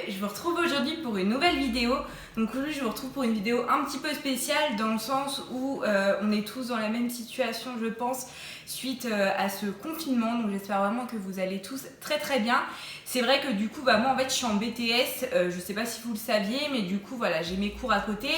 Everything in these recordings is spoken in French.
je vous retrouve aujourd'hui pour une nouvelle vidéo. Donc aujourd'hui je vous retrouve pour une vidéo un petit peu spéciale dans le sens où on est tous dans la même situation je pense suite à ce confinement. Donc j'espère vraiment que vous allez tous très bien. C'est vrai que du coup moi en fait je suis en BTS, je sais pas si vous le saviez mais du coup voilà j'ai mes cours à côté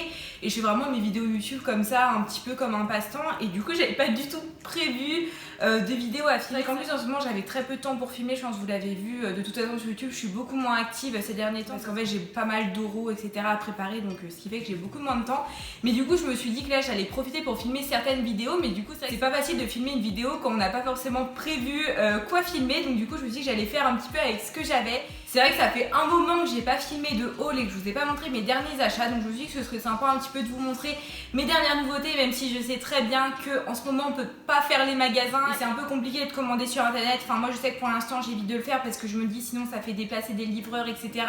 et je fais vraiment mes vidéos YouTube comme ça un petit peu comme un passe-temps et du coup j'avais pas du tout prévu de vidéos à filmer. En plus en ce moment j'avais très peu de temps pour filmer, je pense que vous l'avez vu, de toute façon sur YouTube je suis beaucoup moins active ces derniers temps parce qu'en fait j'ai pas mal d'oraux etc à préparer donc ce qui fait que j'ai beaucoup moins de temps. Mais du coup je me suis dit que là j'allais profiter pour filmer certaines vidéos mais du coup c'est pas facile de filmer une vidéo quand on n'a pas forcément prévu quoi filmer, donc du coup je me suis dit que j'allais faire un petit peu avec ce que j'avais. C'est vrai que ça fait un moment que j'ai pas filmé de haul et que je vous ai pas montré mes derniers achats, donc je me suis dit que ce serait sympa un petit peu de vous montrer mes dernières nouveautés, même si je sais très bien qu'en ce moment on peut pas faire les magasins et c'est un peu compliqué de commander sur internet. Enfin moi je sais que pour l'instant j'évite de le faire parce que je me dis sinon ça fait déplacer des livreurs etc.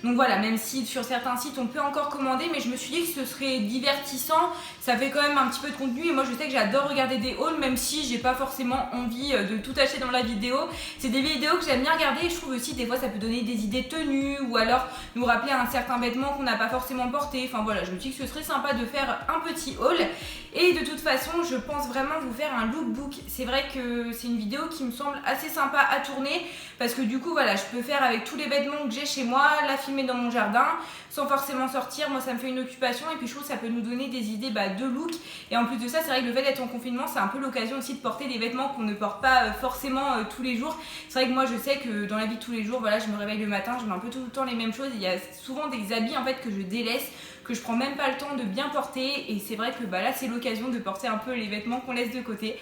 Donc voilà, même si sur certains sites on peut encore commander, mais je me suis dit que ce serait divertissant, ça fait quand même un petit peu de contenu et moi je sais que j'adore regarder des hauls même si j'ai pas forcément envie de tout acheter dans la vidéo. C'est des vidéos que j'aime bien regarder et je trouve aussi des fois ça peut donner des idées de tenues ou alors nous rappeler un certain vêtement qu'on n'a pas forcément porté. Enfin voilà, je me dis que ce serait sympa de faire un petit haul et de toute façon je pense vraiment vous faire un lookbook. C'est vrai que c'est une vidéo qui me semble assez sympa à tourner parce que du coup voilà, je peux faire avec tous les vêtements que j'ai chez moi, la filmer dans mon jardin sans forcément sortir. Moi ça me fait une occupation et puis je trouve que ça peut nous donner des idées de look et en plus de ça c'est vrai que le fait d'être en confinement c'est un peu l'occasion aussi de porter des vêtements qu'on ne porte pas forcément tous les jours. C'est vrai que moi je sais que dans la vie de tous les jours voilà, je me réveille le matin, je mets un peu tout le temps les mêmes choses, il y a souvent des habits en fait que je délaisse, que je prends même pas le temps de bien porter et c'est vrai que là c'est l'occasion de porter un peu les vêtements qu'on laisse de côté.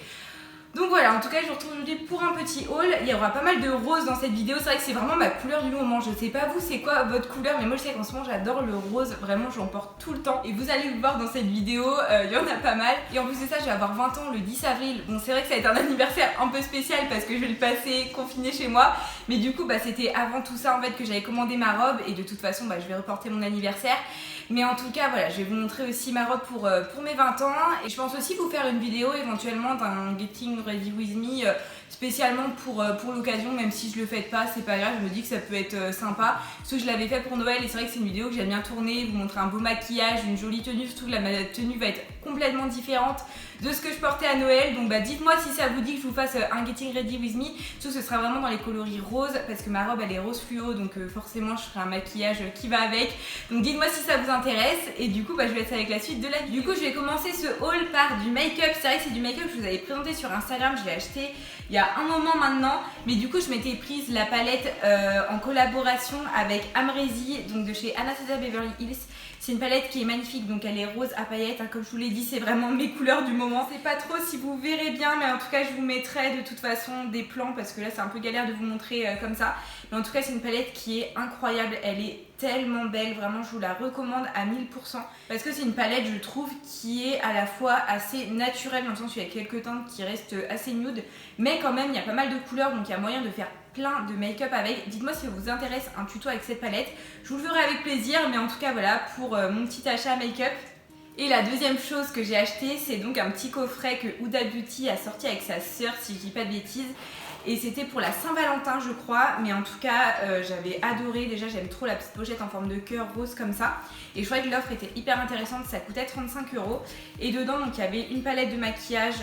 Donc voilà, en tout cas je vous retrouve aujourd'hui pour un petit haul. Il y aura pas mal de rose dans cette vidéo, c'est vrai que c'est vraiment ma couleur du moment. Je sais pas vous c'est quoi votre couleur, mais moi je sais qu'en ce moment j'adore le rose, vraiment j'en porte tout le temps. Et vous allez le voir dans cette vidéo, il y en a pas mal. Et en plus de ça je vais avoir 20 ans le 10 avril. Bon c'est vrai que ça va être un anniversaire un peu spécial parce que je vais le passer confiné chez moi. Mais du coup c'était avant tout ça en fait que j'avais commandé ma robe et de toute façon je vais reporter mon anniversaire. Mais en tout cas voilà, je vais vous montrer aussi ma robe pour mes 20 ans et je pense aussi vous faire une vidéo éventuellement d'un Getting Ready With Me spécialement pour l'occasion, même si je le fais pas, c'est pas grave, je me dis que ça peut être sympa. Parce que je l'avais fait pour Noël et c'est vrai que c'est une vidéo que j'aime bien tourner, vous montrer un beau maquillage, une jolie tenue, surtout que ma tenue va être complètement différente de ce que je portais à Noël. Donc dites-moi si ça vous dit que je vous fasse un Getting Ready With Me, surtout ce sera vraiment dans les coloris roses parce que ma robe elle est rose fluo donc forcément je ferai un maquillage qui va avec. Donc dites-moi si ça vous intéresse et du coup je vais être avec la suite de la vidéo. Du coup je vais commencer ce haul par du make-up. C'est vrai que c'est du make-up que je vous avais présenté sur Instagram, je l'ai acheté il y a un moment maintenant, mais du coup je m'étais prise la palette en collaboration avec Amrezy, donc de chez Anastasia Beverly Hills. C'est une palette qui est magnifique, donc elle est rose à paillettes, hein, comme je vous l'ai dit, c'est vraiment mes couleurs du moment. C'est pas trop si vous verrez bien, mais en tout cas je vous mettrai de toute façon des plans parce que là c'est un peu galère de vous montrer comme ça. Mais en tout cas c'est une palette qui est incroyable, elle est tellement belle, vraiment je vous la recommande à 1000% parce que c'est une palette je trouve qui est à la fois assez naturelle dans le sens où il y a quelques teintes qui restent assez nude mais quand même il y a pas mal de couleurs donc il y a moyen de faire plein de make-up avec. Dites-moi si ça vous intéresse un tuto avec cette palette, je vous le ferai avec plaisir, mais en tout cas voilà pour mon petit achat make-up. Et la deuxième chose que j'ai acheté c'est donc un petit coffret que Huda Beauty a sorti avec sa sœur si je dis pas de bêtises. Et c'était pour la Saint-Valentin je crois, mais en tout cas j'avais adoré, déjà j'aime trop la petite pochette en forme de cœur rose comme ça. Et je trouvais que l'offre était hyper intéressante, ça coûtait 35 €. Et dedans donc il y avait une palette de maquillage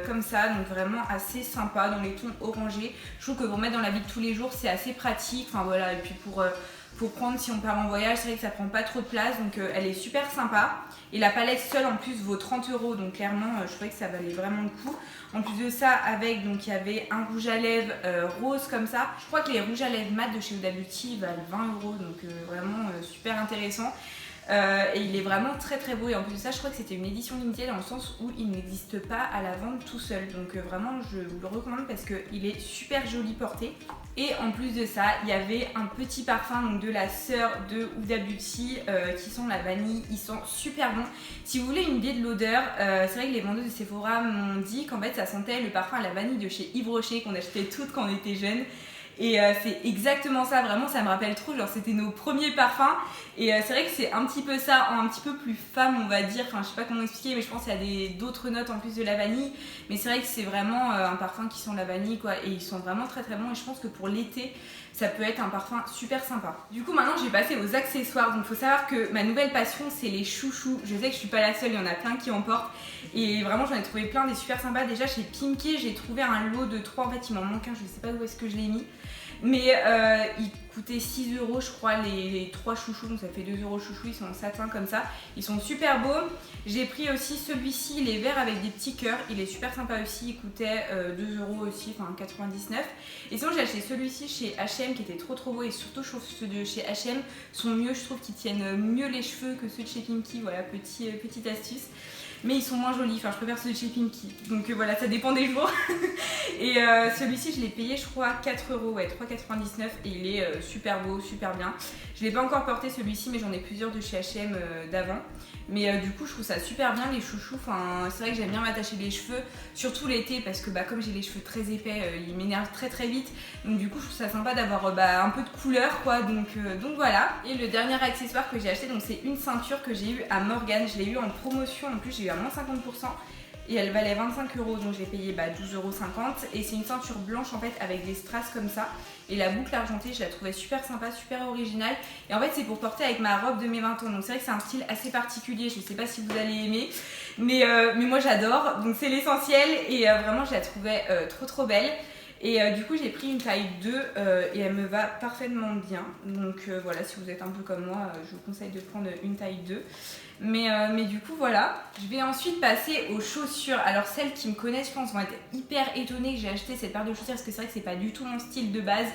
comme ça, donc vraiment assez sympa dans les tons orangés. Je trouve que pour mettre dans la vie de tous les jours c'est assez pratique, enfin voilà, et puis pour prendre si on part en voyage, c'est vrai que ça prend pas trop de place, donc elle est super sympa. Et la palette seule en plus vaut 30 €, donc clairement je trouvais que ça valait vraiment le coup. En plus de ça, avec donc il y avait un rouge à lèvres rose comme ça. Je crois que les rouges à lèvres mat de chez Huda Beauty valent 20 €, donc vraiment super intéressant. Et il est vraiment très beau et en plus de ça je crois que c'était une édition limitée dans le sens où il n'existe pas à la vente tout seul, donc vraiment je vous le recommande parce qu'il est super joli porté. Et en plus de ça il y avait un petit parfum donc de la sœur de Huda Beauty qui sent la vanille, il sent super bon. Si vous voulez une idée de l'odeur, c'est vrai que les vendeuses de Sephora m'ont dit qu'en fait ça sentait le parfum à la vanille de chez Yves Rocher qu'on achetait toutes quand on était jeunes. Et c'est exactement ça, vraiment ça me rappelle trop, genre c'était nos premiers parfums. Et c'est vrai que c'est un petit peu ça, un petit peu plus femme on va dire, enfin je sais pas comment expliquer, mais je pense qu'il y a d'autres notes en plus de la vanille. Mais c'est vrai que c'est vraiment un parfum qui sent la vanille quoi, et ils sont vraiment très bons et je pense que pour l'été ça peut être un parfum super sympa. Du coup maintenant je vais passer aux accessoires. Donc faut savoir que ma nouvelle passion c'est les chouchous. Je sais que je suis pas la seule, il y en a plein qui en portent et vraiment j'en ai trouvé plein des super sympas. Déjà chez Pimkie j'ai trouvé un lot de 3, en fait il m'en manque un, je sais pas où est-ce que je l'ai mis. Mais il coûtait 6 € je crois les 3 chouchous, donc ça fait 2 € chouchous, ils sont en satin comme ça, ils sont super beaux. J'ai pris aussi celui-ci, il est vert avec des petits cœurs, il est super sympa aussi, il coûtait 2 € aussi, enfin 99. Et sinon j'ai acheté celui-ci chez H&M qui était trop beau et surtout je trouve que ceux de chez H&M sont mieux, je trouve qu'ils tiennent mieux les cheveux que ceux de chez Pimkie, voilà petite astuce. Mais ils sont moins jolis, enfin je préfère ceux de chez Pimkie, donc voilà, ça dépend des jours. Et celui-ci je l'ai payé je crois 4 €, ouais 3,99 et il est super beau, super bien. Je l'ai pas encore porté celui-ci mais j'en ai plusieurs de chez H&M d'avant. Mais du coup je trouve ça super bien les chouchous, enfin c'est vrai que j'aime bien m'attacher les cheveux, surtout l'été parce que comme j'ai les cheveux très épais, ils m'énervent très vite. Donc du coup je trouve ça sympa d'avoir un peu de couleur quoi, donc voilà. Et le dernier accessoire que j'ai acheté, donc c'est une ceinture que j'ai eue à Morgane, je l'ai eu en promotion, en plus j'ai eu à moins 50%. Et elle valait 25 €, donc j'ai payé 12,50 € et c'est une ceinture blanche en fait avec des strass comme ça et la boucle argentée je la trouvais super sympa, super originale et en fait c'est pour porter avec ma robe de mes 20 ans, donc c'est vrai que c'est un style assez particulier, je sais pas si vous allez aimer mais moi j'adore, donc c'est l'essentiel et vraiment je la trouvais trop belle. Et du coup j'ai pris une taille 2 et elle me va parfaitement bien. Donc voilà, si vous êtes un peu comme moi, je vous conseille de prendre une taille 2. Mais du coup voilà, je vais ensuite passer aux chaussures. Alors celles qui me connaissent je pense vont être hyper étonnées que j'ai acheté cette paire de chaussures parce que c'est vrai que c'est pas du tout mon style de base.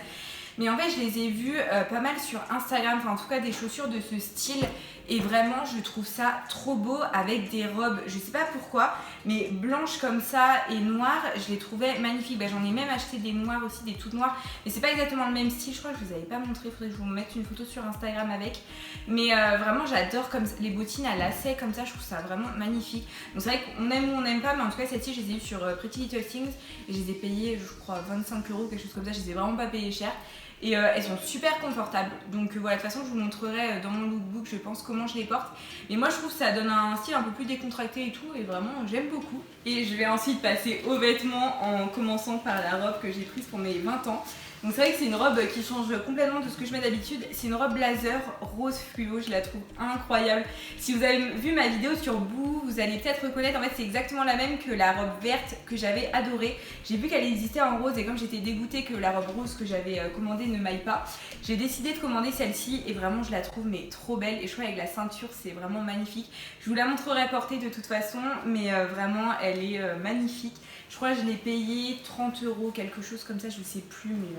Mais en fait je les ai vues pas mal sur Instagram, enfin en tout cas des chaussures de ce style. Et vraiment je trouve ça trop beau avec des robes, je sais pas pourquoi, mais blanches comme ça et noires, je les trouvais magnifiques. J'en ai même acheté des noires aussi, des toutes noires, mais c'est pas exactement le même style, je crois que je vous avais pas montré, il faudrait que je vous mette une photo sur Instagram avec. Mais vraiment j'adore comme les bottines à lacets comme ça, je trouve ça vraiment magnifique. Donc c'est vrai qu'on aime ou on n'aime pas, mais en tout cas celles-ci je les ai eues sur Pretty Little Things et je les ai payées je crois 25 €, quelque chose comme ça, je les ai vraiment pas payées cher. Et elles sont super confortables, donc voilà, de toute façon je vous montrerai dans mon lookbook je pense comment je les porte, mais moi je trouve que ça donne un style un peu plus décontracté et tout et vraiment j'aime beaucoup. Et je vais ensuite passer aux vêtements en commençant par la robe que j'ai prise pour mes 20 ans. Donc c'est vrai que c'est une robe qui change complètement de ce que je mets d'habitude, c'est une robe blazer rose fluo, je la trouve incroyable. Si vous avez vu ma vidéo sur Boo, vous allez peut-être reconnaître, en fait c'est exactement la même que la robe verte que j'avais adorée. J'ai vu qu'elle existait en rose et comme j'étais dégoûtée que la robe rose que j'avais commandée ne m'aille pas, j'ai décidé de commander celle-ci et vraiment je la trouve mais trop belle et je trouve avec la ceinture c'est vraiment magnifique. Je vous la montrerai portée de toute façon, mais vraiment elle est magnifique. Je crois que je l'ai payé 30 € quelque chose comme ça, je ne sais plus, mais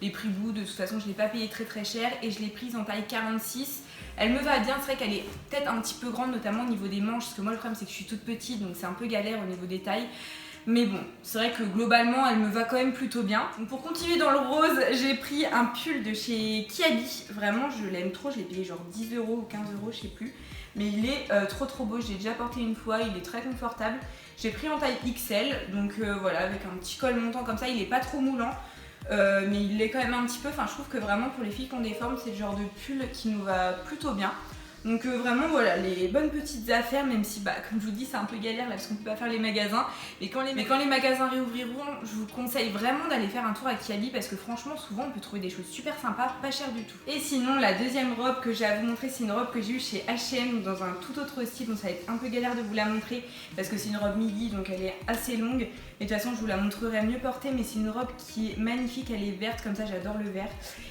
les prix Boo de toute façon je ne l'ai pas payé très cher et je l'ai prise en taille 46. Elle me va bien, c'est vrai qu'elle est peut-être un petit peu grande notamment au niveau des manches parce que moi le problème c'est que je suis toute petite donc c'est un peu galère au niveau des tailles. Mais bon, c'est vrai que globalement elle me va quand même plutôt bien. Donc pour continuer dans le rose, j'ai pris un pull de chez Kiabi. Vraiment je l'aime trop, je l'ai payé genre 10 € ou 15 € je sais plus. Mais il est trop beau, je l'ai déjà porté une fois, il est très confortable. J'ai pris en taille XL, donc voilà, avec un petit col montant comme ça, il est pas trop moulant. Mais il l'est quand même un petit peu, enfin je trouve que vraiment pour les filles qui ont des formes, c'est le genre de pull qui nous va plutôt bien. Donc vraiment voilà, les bonnes petites affaires, même si comme je vous dis c'est un peu galère là parce qu'on peut pas faire les magasins. Mais quand les magasins réouvriront, je vous conseille vraiment d'aller faire un tour à Kiabi parce que franchement souvent on peut trouver des choses super sympas, pas chères du tout. Et sinon la deuxième robe que j'ai à vous montrer, c'est une robe que j'ai eue chez H&M dans un tout autre style, donc ça va être un peu galère de vous la montrer parce que c'est une robe midi donc elle est assez longue. Mais de toute façon je vous la montrerai mieux portée, mais c'est une robe qui est magnifique, elle est verte comme ça, j'adore le vert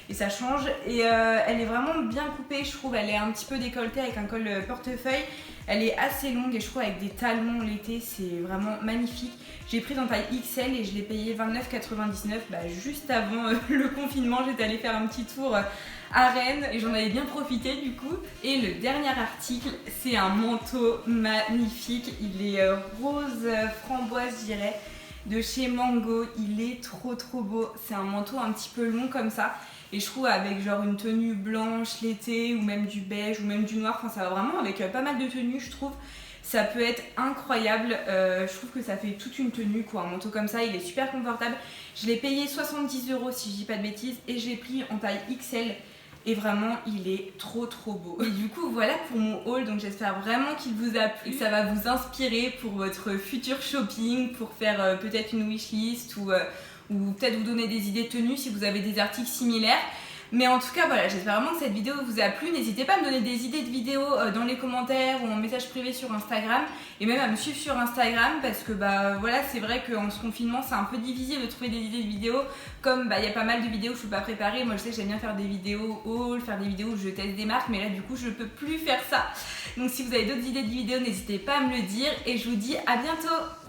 et ça change. Et elle est vraiment bien coupée, je trouve, elle est un petit peu décolletée avec un col portefeuille. Elle est assez longue et je trouve avec des talons l'été c'est vraiment magnifique. J'ai pris en taille XL et je l'ai payé 29,99 juste avant le confinement. J'étais allée faire un petit tour à Rennes et j'en avais bien profité du coup. Et le dernier article, c'est un manteau magnifique. Il est rose framboise je dirais, de chez Mango. Il est trop beau. C'est un manteau un petit peu long comme ça. Et je trouve avec genre une tenue blanche l'été ou même du beige ou même du noir, enfin ça va vraiment avec pas mal de tenues je trouve. Ça peut être incroyable, je trouve que ça fait toute une tenue quoi, un manteau comme ça, il est super confortable. Je l'ai payé 70 € si je dis pas de bêtises et j'ai pris en taille XL. Et vraiment il est trop beau. Et du coup voilà pour mon haul, donc j'espère vraiment qu'il vous a plu, que ça va vous inspirer pour votre futur shopping, pour faire peut-être une wishlist ou peut-être vous donner des idées de tenues si vous avez des articles similaires. Mais en tout cas voilà, j'espère vraiment que cette vidéo vous a plu. N'hésitez pas à me donner des idées de vidéos dans les commentaires ou en message privé sur Instagram, et même à me suivre sur Instagram, parce que voilà, c'est vrai qu'en ce confinement c'est un peu difficile de trouver des idées de vidéos, comme il y a pas mal de vidéos où je ne suis pas préparée. Moi je sais que j'aime bien faire des vidéos haul, faire des vidéos où je teste des marques, mais là du coup je peux plus faire ça. Donc si vous avez d'autres idées de vidéos, n'hésitez pas à me le dire, et je vous dis à bientôt.